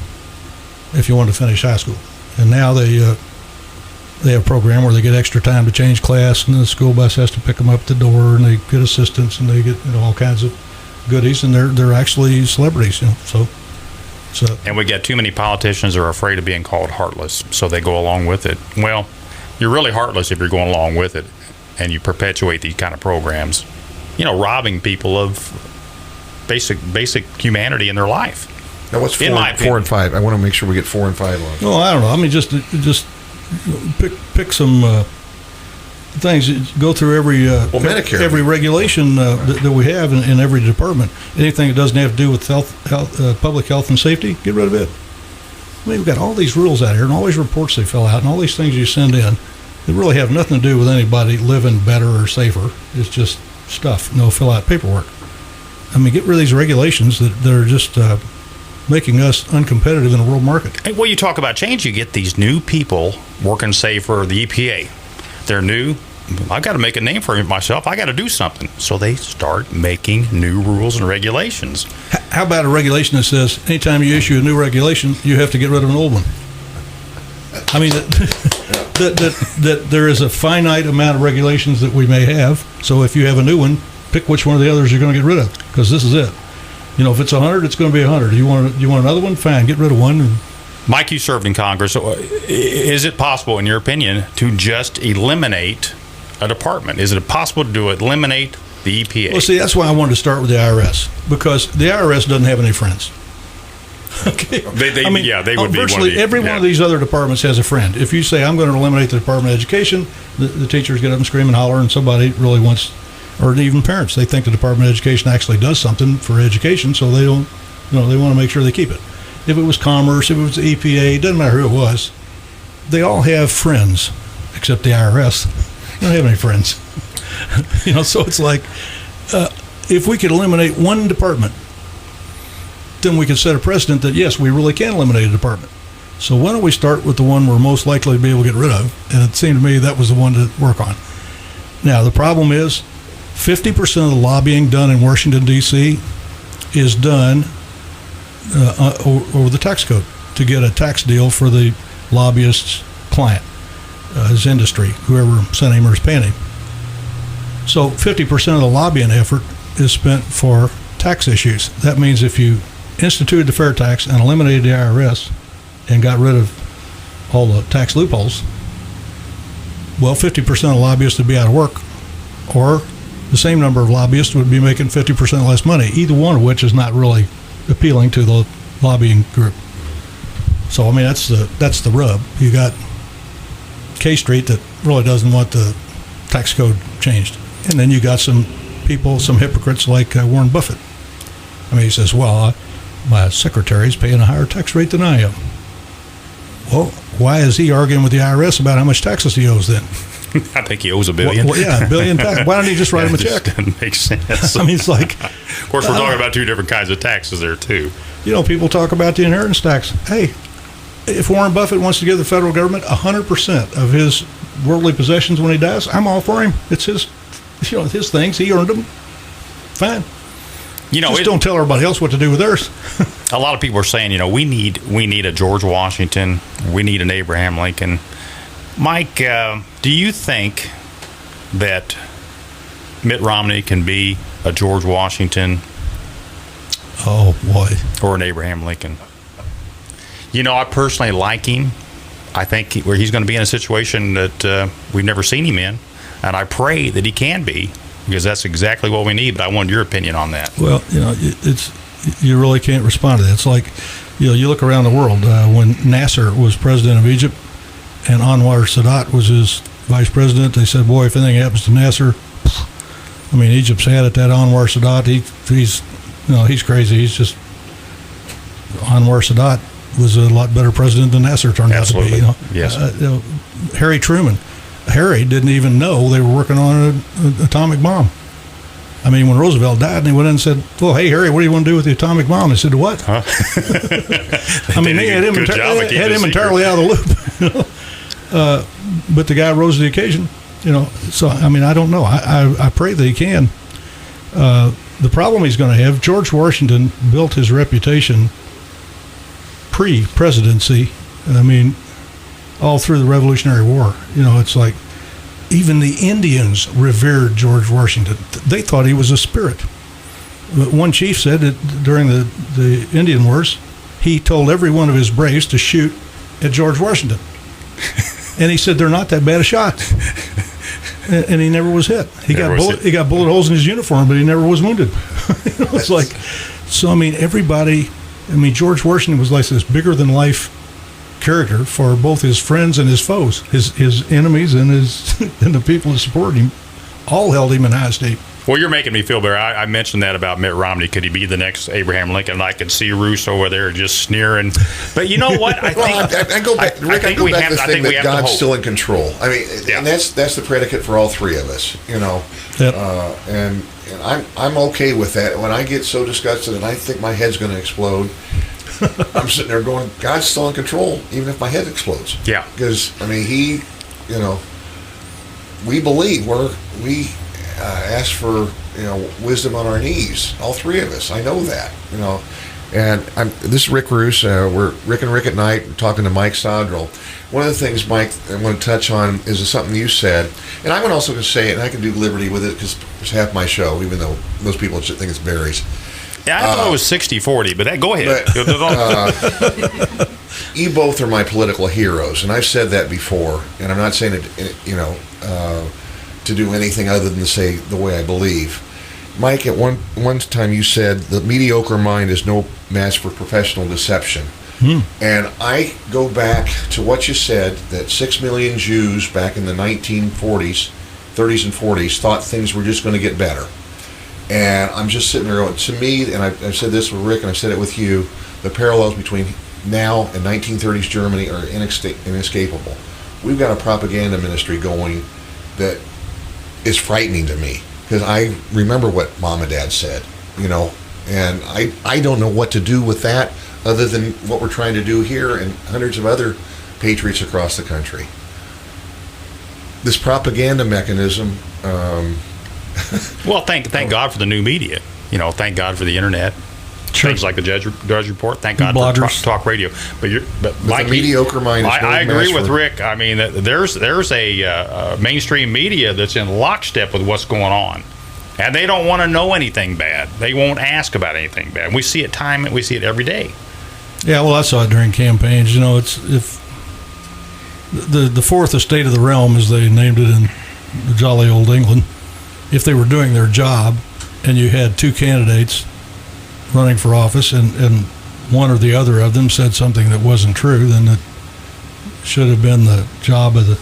if you wanted to finish high school. And now they have a program where they get extra time to change class, and the school bus has to pick them up at the door, and they get assistance, and they get all kinds of goodies, and they're actually celebrities. So. And we get too many politicians are afraid of being called heartless, so they go along with it. Well, you're really heartless if you're going along with it, and you perpetuate these kind of programs, robbing people of basic humanity in their life. Now, what's 4 and 5? I want to make sure we get 4 and 5 on. No, I don't know. I mean, just pick some things. Go through Medicare. every regulation that we have in every department. Anything that doesn't have to do with public health and safety, get rid of it. I mean, we've got all these rules out here, and all these reports they fill out, and all these things you send in that really have nothing to do with anybody living better or safer. It's just stuff. Fill out paperwork. I mean, get rid of these regulations that are just making us uncompetitive in the world market. Hey, well, you talk about change. You get these new people working, say, for the EPA. They're new. I've got to make a name for myself. I got to do something. So they start making new rules and regulations. How about a regulation that says anytime you issue a new regulation, you have to get rid of an old one? I mean, that there is a finite amount of regulations that we may have. So if you have a new one, pick which one of the others you're going to get rid of, because this is it. If it's 100, it's going to be 100. You want another one? Fine, get rid of one. Mike, you served in Congress. Is it possible, in your opinion, to just eliminate a department? Is it possible to eliminate the EPA? Well, see, that's why I wanted to start with the IRS, because the IRS doesn't have any friends. Okay. They would be virtually every one of these other departments has a friend. If you say, I'm going to eliminate the Department of Education, the teachers get up and scream and holler, and somebody really wants, or even parents, they think the Department of Education actually does something for education, so they don't, they want to make sure they keep it. If it was Commerce, if it was the EPA, it doesn't matter who it was. They all have friends, except the IRS. They don't have any friends. So it's like, if we could eliminate one department, then we could set a precedent that, yes, we really can eliminate a department. So why don't we start with the one we're most likely to be able to get rid of? And it seemed to me that was the one to work on. Now, the problem is 50% of the lobbying done in Washington, D.C. is done over the tax code to get a tax deal for the lobbyist's client, his industry, whoever sent him or is paying him. So 50% of the lobbying effort is spent for tax issues. That means if you instituted the fair tax and eliminated the IRS and got rid of all the tax loopholes, well, 50% of lobbyists would be out of work, or the same number of lobbyists would be making 50% less money, either one of which is not really appealing to the lobbying group. So, I mean, that's the rub. You got K Street that really doesn't want the tax code changed. And then you got some people, some hypocrites like Warren Buffett. I mean, he says, well, my secretary's paying a higher tax rate than I am. Well, why is he arguing with the IRS about how much taxes he owes then? I think he owes $1 billion. Well, yeah, $1 billion tax. Why don't he just write him a check? Doesn't make sense. I mean, it's like... Of course, we're talking about two different kinds of taxes there, too. People talk about the inheritance tax. Hey, if Warren Buffett wants to give the federal government 100% of his worldly possessions when he dies, I'm all for him. It's his, his things. He earned them. Fine. Just don't tell everybody else what to do with theirs. A lot of people are saying, we need a George Washington. We need an Abraham Lincoln. Mike, do you think that Mitt Romney can be a George Washington? Oh, boy. Or an Abraham Lincoln? I personally like him. I think he's going to be in a situation that we've never seen him in, and I pray that he can be, because that's exactly what we need. But I wanted your opinion on that. Well, you really can't respond to that. It's like, you look around the world. When Nasser was president of Egypt and Anwar Sadat was his vice president, they said, boy, if anything happens to Nasser, Egypt's had it. That Anwar Sadat, he's crazy. He's just, Anwar Sadat was a lot better president than Nasser turned Absolutely. out to be. Yes. Harry Truman. Harry didn't even know they were working on an atomic bomb. When Roosevelt died, and he went in and said, well, hey, Harry, what do you want to do with the atomic bomb? He said, what? Huh? They had him entirely out of the loop. But the guy rose to the occasion. So, I don't know. I pray that he can. The problem he's going to have, George Washington built his reputation pre-presidency, all through the Revolutionary War. It's like even the Indians revered George Washington. They thought he was a spirit. One chief said that during the Indian Wars, he told every one of his braves to shoot at George Washington. And he said they're not that bad a shot. And he never was hit. He got bullet holes in his uniform, but he never was wounded. It's like, so everybody, George Washington was like this bigger than life character for both his friends and his foes, his enemies and and the people who supported him, all held him in high esteem. Well, you're making me feel better. I mentioned that about Mitt Romney. Could he be the next Abraham Lincoln? And I could see Roos over there just sneering. But you know what? I go back to this thing that God's still in control. And that's the predicate for all three of us. Yep. And I'm okay with that. When I get so disgusted and I think my head's going to explode, I'm sitting there going, God's still in control, even if my head explodes. Yeah. Because he, we believe we ask for wisdom on our knees, all three of us. I know that, and this is Rick Roos. We're Rick and Rick at Night. We're talking to Mike Sodrel. One of the things, Mike, I want to touch on is something you said, and I'm also going to say it, and I can do liberty with it because it's half my show, even though most people think it's berries. Yeah, I thought it was 60-40, but go ahead. You both are my political heroes, and I've said that before, and I'm not saying it, to do anything other than to say the way I believe. Mike, at one time you said the mediocre mind is no match for professional deception. And I go back to what you said, that 6 million Jews back in the 1940s, 30s and 40s thought things were just going to get better. And I'm just sitting there going, to me, and I've said this with Rick and I've said it with you, the parallels between now and 1930s Germany are inescapable. We've got a propaganda ministry going that is frightening to me, because I remember what Mom and Dad said, and I don't know what to do with that other than what we're trying to do here and hundreds of other patriots across the country. This propaganda mechanism. Well, thank God for the new media. Thank God for the internet. Sure. Things like the Judge Report. Thank God bloggers. for talk radio. But Mike, the mediocre mind. I agree with Rick. There's a mainstream media that's in lockstep with what's going on, and they don't want to know anything bad. They won't ask about anything bad. We see it we see it every day. Yeah, well, I saw it during campaigns. It's if the fourth estate of the realm, as they named it in the jolly old England, if they were doing their job, and you had two candidates running for office, and one or the other of them said something that wasn't true, then it should have been the job of the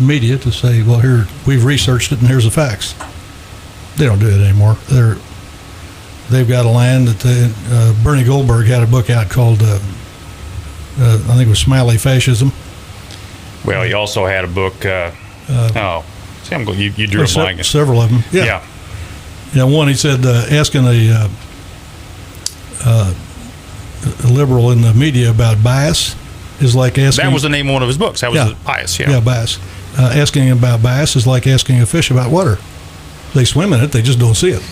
media to say, well, here, we've researched it and here's the facts. They don't do it anymore. They've got a land that Bernie Goldberg had a book out called I think it was Smiley Fascism. Well, he also had a book you drew a blank. Several of them. Yeah, one, he said, asking a liberal in the media about bias, is like asking. That was the name of one of his books. That was bias. Yeah. Yeah, bass. Asking about bass is like asking a fish about water. They swim in it, they just don't see it.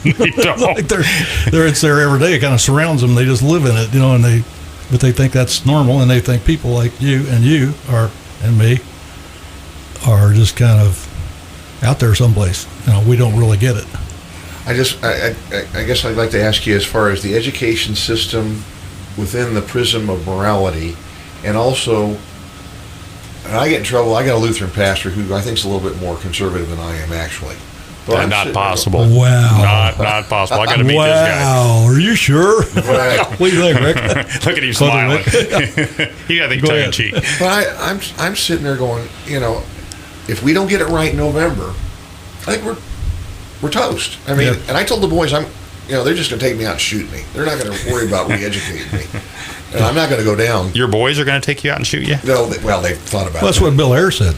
They don't. Like it's there every day. It kind of surrounds them. They just live in it, but they think that's normal, and they think people like you and me are just kind of out there someplace. We don't really get it. I guess I'd like to ask you, as far as the education system within the prism of morality, and also, and I get in trouble. I got a Lutheran pastor who I think is a little bit more conservative than I am, actually. But Not possible. Wow. Not possible. I got to meet this guy. Wow. Are you sure? Right. What do you think, Rick? Look at him smiling. You got to think tongue in cheek. But I'm sitting there going, if we don't get it right in November, I think we're toast. I mean, and I told the boys, they're just going to take me out and shoot me. They're not going to worry about re-educating me, and I'm not going to go down. Your boys are going to take you out and shoot you? No, they've thought about it. That's what Bill Ayers said.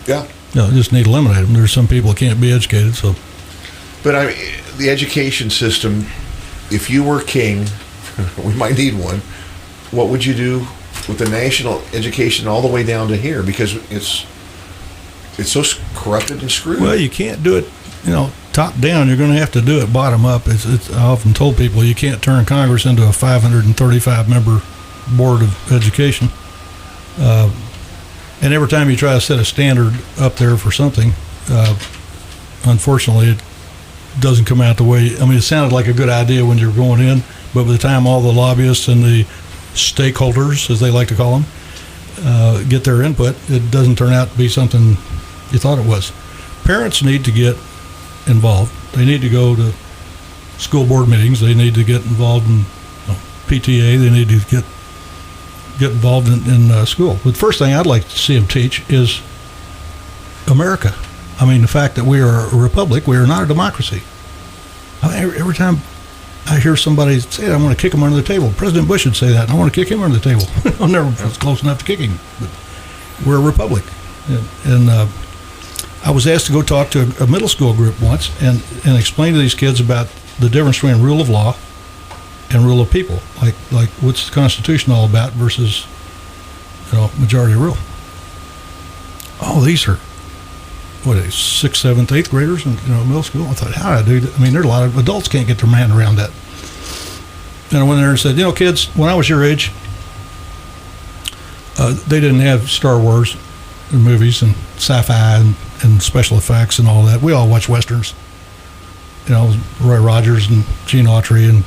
Yeah. Just need to eliminate them. There's some people that can't be educated, so. But the education system, if you were king, we might need one, what would you do with the national education all the way down to here? Because it's so corrupted and screwed. Well, you can't do it, top down. You're going to have to do it bottom up. I often told people you can't turn Congress into a 535-member board of education. And every time you try to set a standard up there for something, unfortunately, it doesn't come out the way. It sounded like a good idea when you're going in, but by the time all the lobbyists and the stakeholders, as they like to call them, get their input, it doesn't turn out to be something you thought it was. Parents need to get involved. They need to go to school board meetings. They need to get involved in PTA. They need to get involved in school. But the first thing I'd like to see them teach is America. The fact that we are a republic, we are not a democracy. Every time I hear somebody say that, I want to kick them under the table. President Bush would say that, and I want to kick him under the table. I never was close enough to kick him, but we're a republic. And I was asked to go talk to a middle school group once and explain to these kids about the difference between rule of law and rule of people, like what's the Constitution all about versus majority rule. These are 6th, 7th, 8th graders in middle school. I thought, how do I do that? There are a lot of adults can't get their mind around that. And I went there and said, kids, when I was your age, they didn't have Star Wars and movies and sci-fi and special effects and all that. We all watch westerns. Roy Rogers and Gene Autry and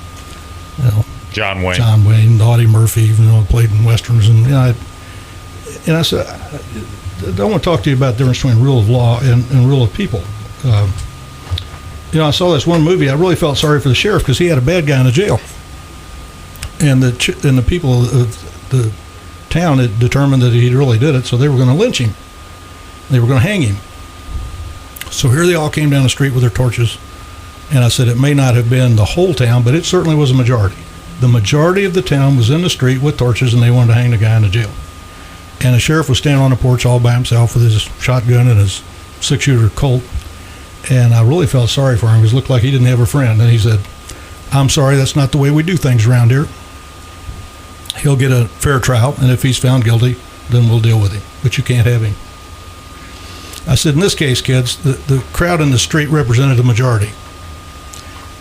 John Wayne, Audie Murphy, played in westerns, and I said, I want to talk to you about the difference between rule of law and rule of people. I saw this one movie. I really felt sorry for the sheriff because he had a bad guy in the jail, and the people of the town had determined that he really did it, so they were going to lynch him. They were going to hang him. So here they all came down the street with their torches, and I said it may not have been the whole town, but it certainly was a majority. The majority of the town was in the street with torches, and they wanted to hang the guy in the jail. And the sheriff was standing on the porch all by himself with his shotgun and his 6-shooter Colt. And I really felt sorry for him because it looked like he didn't have a friend. And he said, I'm sorry, that's not the way we do things around here. He'll get a fair trial, and if he's found guilty, then we'll deal with him. But you can't have him. I said, in this case, kids, the crowd in the street represented the majority.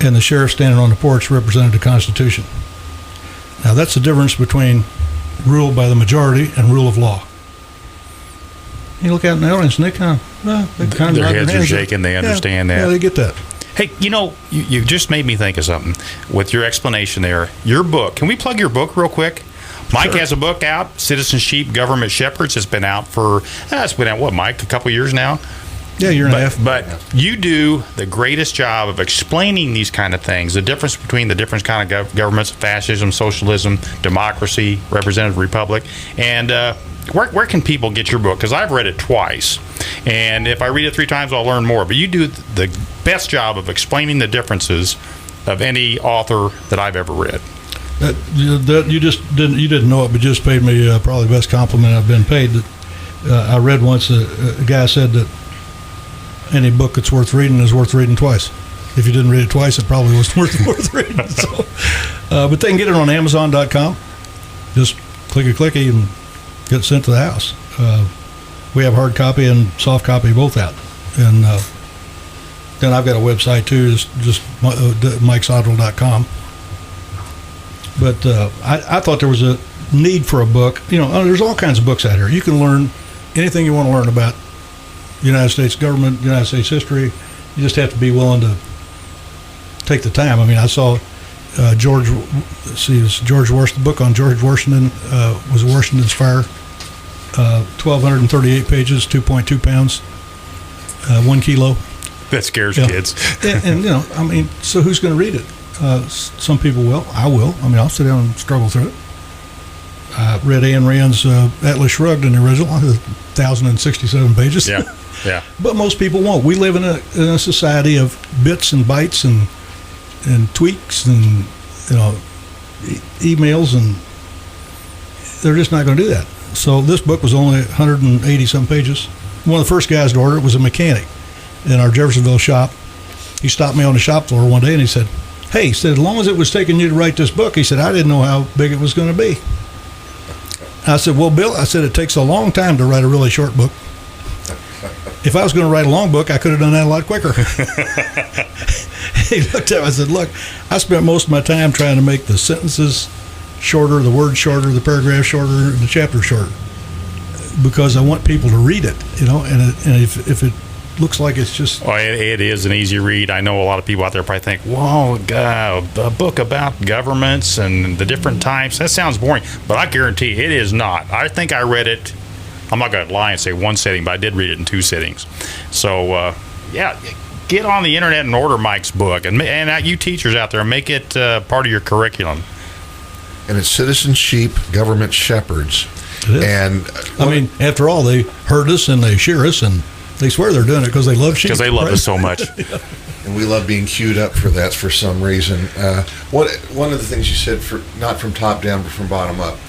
And the sheriff standing on the porch represented the Constitution. Now, that's the difference between rule by the majority and rule of law. You look out in the audience, and they kind of their heads are shaking. They understand that. Yeah, they get that. Hey, you just made me think of something with your explanation there. Your book. Can we plug your book real quick? Mike has a book out, Citizen Sheep, Government Shepherds. It's been out for, what, Mike, a couple years now? Yeah, year and a half. But you do the greatest job of explaining these kind of things, the difference between the different kind of governments, fascism, socialism, democracy, representative republic. And where can people get your book? Because I've read it twice. And if I read it 3 times, I'll learn more. But you do the best job of explaining the differences of any author that I've ever read. You didn't know it, but just paid me probably the best compliment I've been paid. I read once a guy said that any book that's worth reading is worth reading twice. If you didn't read it twice, it probably wasn't worth reading. So, but they can get it on Amazon.com. Just clicky and get sent to the house. We have hard copy and soft copy both out. And then I've got a website too, just MikeSodrel.com. But I thought there was a need for a book. There's all kinds of books out here. You can learn anything you want to learn about the United States government, United States history. You just have to be willing to take the time. I mean, I saw George Washington. The book on George Washington was Washington's Fire. 1,238 pages, 2.2 pounds, 1 kilo. That scares kids. and so who's going to read it? Some people will. I will. I mean, I'll sit down and struggle through it. I read Ayn Rand's Atlas Shrugged in the original, 1,067 pages. Yeah. But most people won't. We live in a society of bits and bytes and tweaks and emails, and they're just not going to do that. So this book was only 180 some pages. One of the first guys to order it was a mechanic in our Jeffersonville shop. He stopped me on the shop floor one day and he said, "Hey," he said, "as long as it was taking you to write this book," he said, "I didn't know how big it was going to be." I said, "Well, Bill," I said, "it takes a long time to write a really short book. If I was going to write a long book, I could have done that a lot quicker." He looked at me, I said, "Look, I spent most of my time trying to make the sentences shorter, the words shorter, the paragraphs shorter, and the chapter shorter, because I want people to read it, and if it looks like it's just..." Well, it is an easy read. I know a lot of people out there probably think, "Whoa, a book about governments and the different types, that sounds boring." But I guarantee it is not. I think I read it, I'm not going to lie and say one sitting, but I did read it in 2 sittings. So, get on the internet and order Mike's book. And you teachers out there, make it part of your curriculum. And it's Citizen Sheep, Government Shepherds. It is. And after all, they herd us and they shear us, and they swear they're doing it because they love sheep. Because they love us so much. And we love being queued up for that for some reason. One of the things you said, not from top down, but from bottom up,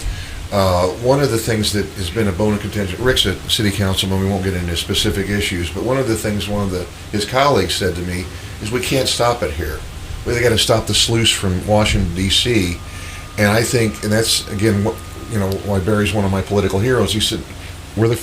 one of the things that has been a bone of contention, Rick's a city councilman, we won't get into specific issues, but one of the things his colleagues said to me is, we can't stop it here. They got to stop the sluice from Washington, D.C., and I think, and that's, again, why Barry's one of my political heroes. He said, the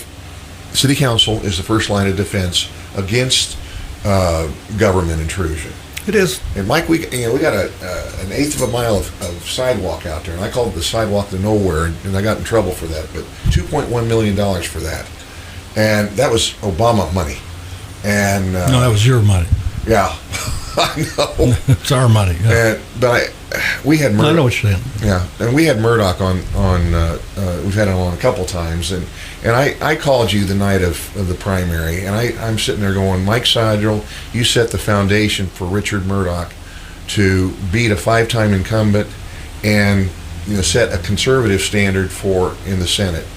city council is the first line of defense against government intrusion. It is. And Mike, we got an eighth of a mile of sidewalk out there, and I called it the sidewalk to nowhere, and I got in trouble for that. But $2.1 million for that, and that was Obama money. And no, that was your money. Yeah, I know. It's our money. Yeah. We had Murdoch. I know what you're saying. Yeah, and we had Murdoch on. We've had him on a couple times, and I called you the night of the primary, and I'm sitting there going, Mike Sodrel, you set the foundation for Richard Murdoch to beat a 5-time incumbent, and set a conservative standard in the Senate,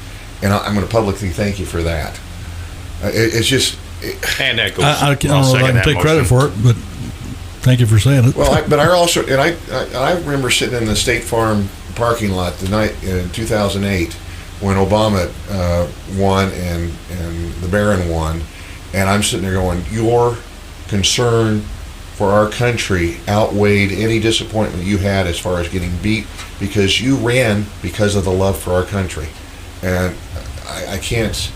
and I'm going to publicly thank you for that. It's just. And that goes. I don't know if I can take credit for it, but thank you for saying it. Well, I remember sitting in the State Farm parking lot the night in 2008 when Obama won and the Barron won, and I'm sitting there going, your concern for our country outweighed any disappointment you had as far as getting beat, because you ran because of the love for our country, and I can't.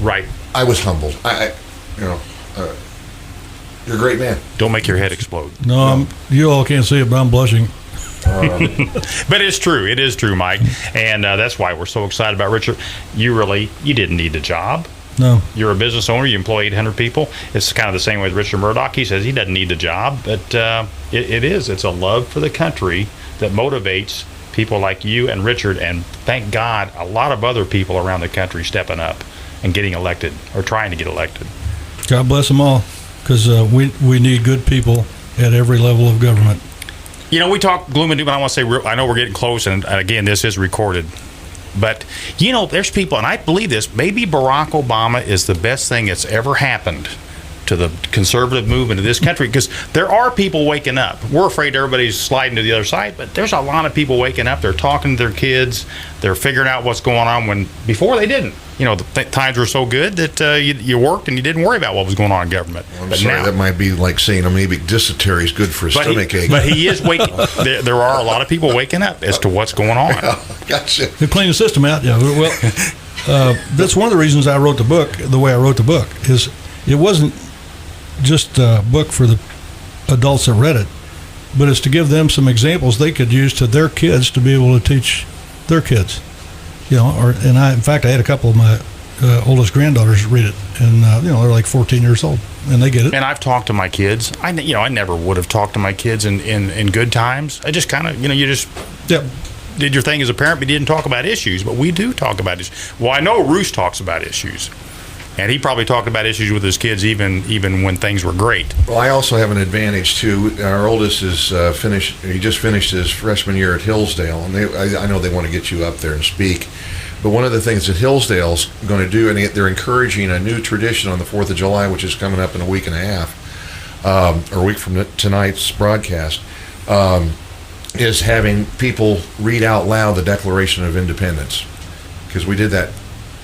Right. I was humbled. You're a great man. Don't make your head explode. No, you all can't see it, but I'm blushing. But it's true. It is true, Mike. And that's why we're so excited about Richard. You didn't need the job. No. You're a business owner. You employ 800 people. It's kind of the same way with Richard Murdoch. He says he doesn't need the job, but it is. It's a love for the country that motivates people like you and Richard, and thank God a lot of other people around the country stepping up and getting elected or trying to get elected. God bless them all, because we need good people at every level of government. We talk gloom and doom, but I want to say, I know we're getting close, and again, this is recorded. But, there's people, and I believe this, maybe Barack Obama is the best thing that's ever happened to the conservative movement of this country, because there are people waking up. We're afraid everybody's sliding to the other side, but there's a lot of people waking up. They're talking to their kids. They're figuring out what's going on when before they didn't. The times were so good that you worked and you didn't worry about what was going on in government. I'm sorry, that might be like saying maybe dysentery is good for a stomach ache. But he is waking. There are a lot of people waking up as to what's going on. Gotcha. To clean the system out, yeah. Well, that's one of the reasons I wrote the book the way I wrote the book. Is it wasn't just a book for the adults that read it, but it's to give them some examples they could use to their kids to be able to teach their kids. In fact, I had a couple of my oldest granddaughters read it, and they're like 14 years old, and they get it. And I've talked to my kids. I never would have talked to my kids in good times. I just kind of, you just did your thing as a parent, but you didn't talk about issues. But we do talk about issues. Well, I know Roos talks about issues, and he probably talked about issues with his kids even when things were great. Well, I also have an advantage too. Our oldest is finished. He just finished his freshman year at Hillsdale, and I know they want to get you up there and speak. But one of the things that Hillsdale's going to do, and they're encouraging a new tradition on the 4th of July, which is coming up in a week and a half, or a week from tonight's broadcast, is having people read out loud the Declaration of Independence. Because we did that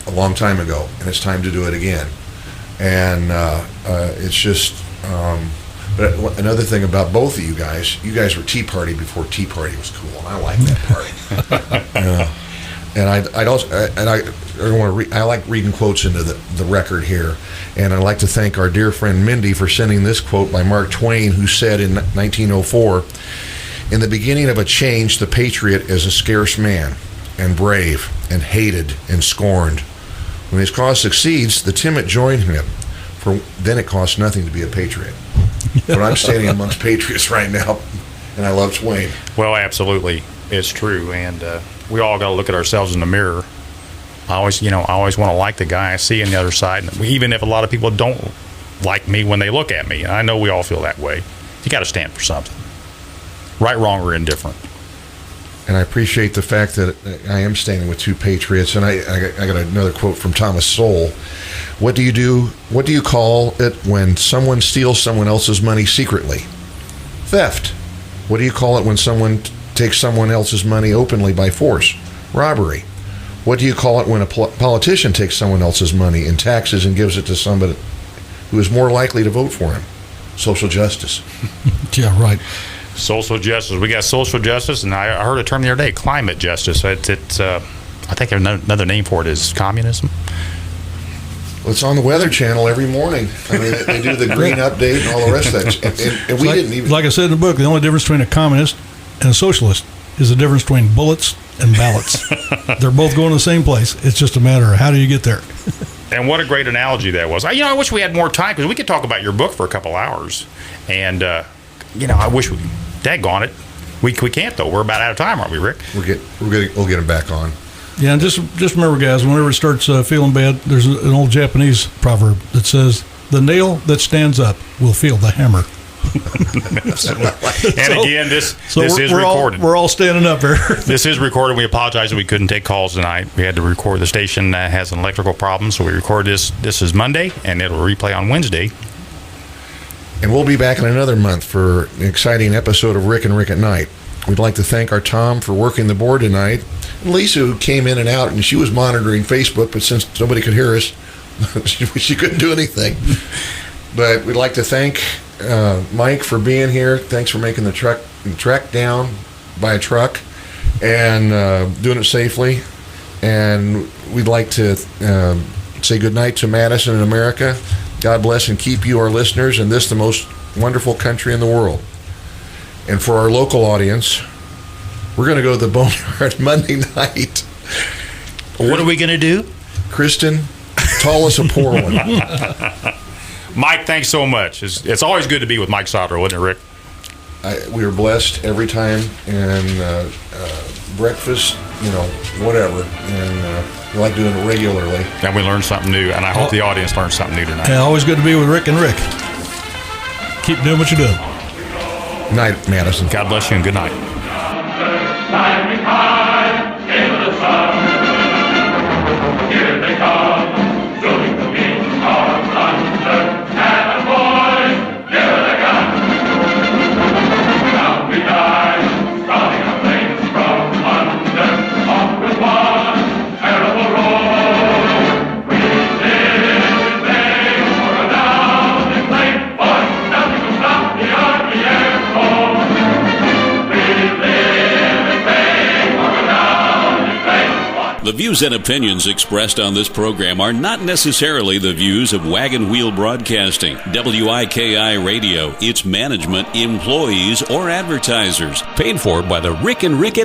a long time ago, and it's time to do it again. And it's just... but another thing about both of you guys were Tea Party before Tea Party was cool, and I like that part. And I like reading quotes into the record here, and I'd like to thank our dear friend Mindy for sending this quote by Mark Twain, who said in 1904, "In the beginning of a change, the patriot is a scarce man, and brave, and hated, and scorned. When his cause succeeds, the timid join him, for then it costs nothing to be a patriot." But I'm standing amongst patriots right now, and I love Twain. Well, absolutely, it's true, and we all got to look at ourselves in the mirror. I always want to like the guy I see on the other side, even if a lot of people don't like me when they look at me. I know we all feel that way. You got to stand for something, right, wrong, or indifferent. And I appreciate the fact that I am standing with two patriots. And I got another quote from Thomas Sowell. What do you call it when someone steals someone else's money secretly? Theft. What do you call it when someone takes someone else's money openly by force? Robbery. What do you call it when a politician takes someone else's money in taxes and gives it to somebody who is more likely to vote for him? Social justice. Yeah, right. Social justice. We got social justice, and I heard a term the other day, climate justice. It's I think another name for it is communism. Well, it's on the Weather Channel every morning. I mean, they do the green update and all the rest of that. And we didn't even... Like I said in the book, the only difference between a communist and a socialist is the difference between bullets and ballots. They're both going to the same place. It's just a matter of how do you get there. And what a great analogy that was. I wish we had more time, because we could talk about your book for a couple hours. And, I wish we... Daggone it. We can't, though. We're about out of time, aren't we, Rick? We'll get him back on. Yeah, and just remember, guys, whenever it starts feeling bad, there's an old Japanese proverb that says, "The nail that stands up will feel the hammer." And again, this is recorded. We're all standing up here. This is recorded. We apologize that we couldn't take calls tonight. We had to record. The station has an electrical problem, so we recorded this. This is Monday, and it'll replay on Wednesday. And we'll be back in another month for an exciting episode of Rick and Rick at Night. We'd like to thank our Tom for working the board tonight, and Lisa, who came in and out, and she was monitoring Facebook, but since nobody could hear us, she couldn't do anything. But we'd like to thank Mike for being here. Thanks for making the trek down by a truck and doing it safely. And we'd like to say goodnight to Madison and America. God bless and keep you, our listeners, and this the most wonderful country in the world. And for our local audience, we're going to go to the Boneyard Monday night. What are we going to do? Kristen, tell us a poor one. Mike, thanks so much. It's always good to be with Mike Sodrel, isn't it, Rick? We are blessed every time, and breakfast, whatever. And we like doing it regularly. And we learned something new, and I hope the audience learned something new tonight. Yeah, always good to be with Rick and Rick. Keep doing what you're doing. Night, Madison. God bless you, and good night. Here they come, soon to meet our thunder and a The views and opinions expressed on this program are not necessarily the views of Wagon Wheel Broadcasting, WIKI Radio, its management, employees, or advertisers. Paid for by the Rick and Rick at